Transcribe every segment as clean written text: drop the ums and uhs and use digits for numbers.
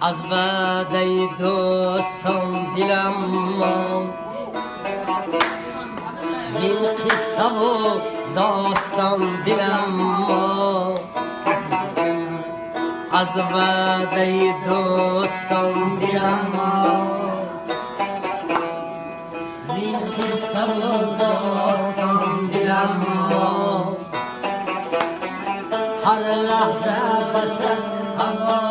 از وعده دوستان دلم ماند، زین قصه و داستان دلم ماند. از وعده دوستان دلم ماند، زین قصه و داستان دلم ماند. هر لحظه بسد هوا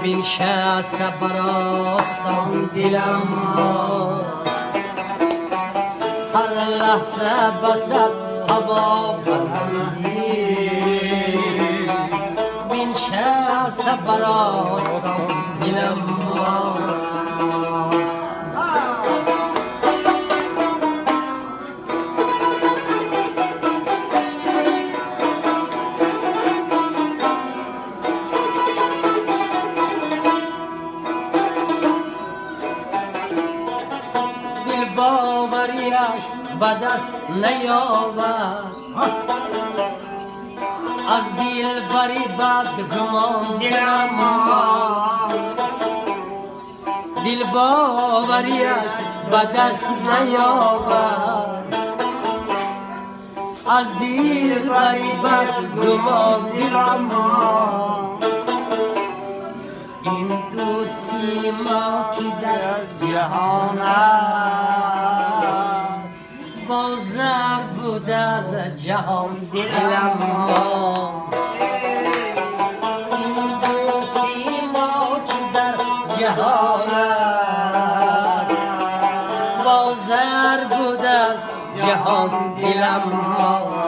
بنشسته بر آستان دلم ماند. هر لحظه بسد هوا بلندی بنشسته بر آستان دلم ماند. باوریش به دست نیاورد، از دل بری بد گمان دلم ماند. دل باوریش به دست نیاورد، از دل بری بد گمان دلم ماند. این دوستی ما که در جهان با زر بود از جهان دلم ماند. این دوستی ما که در جهان با زر بود از جهان دلم ماند.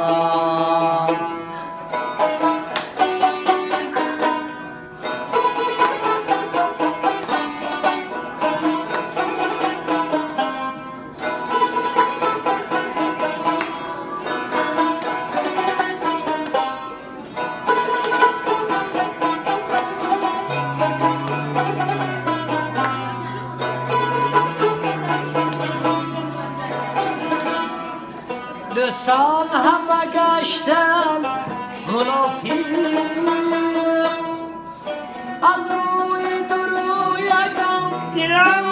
دوستان همه گشتن منافق، از روی دو رویگان دلم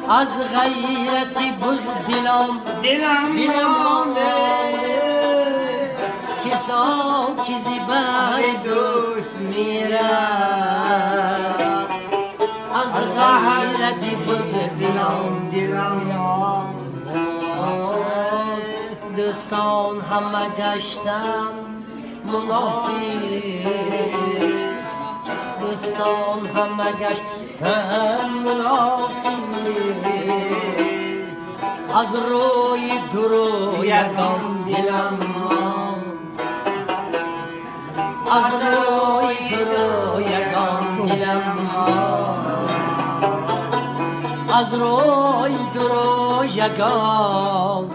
از غیرتی بزدلم مانده، کسان که زبر دوست میرن. از غیرتی بزدلم مانده، دوستان همه گشتن منافق. دوستان همه گشتن منافق، از روی دو رویگان دلم ماند. از روی دو رویگان دلم ماند. از روی دو رویگان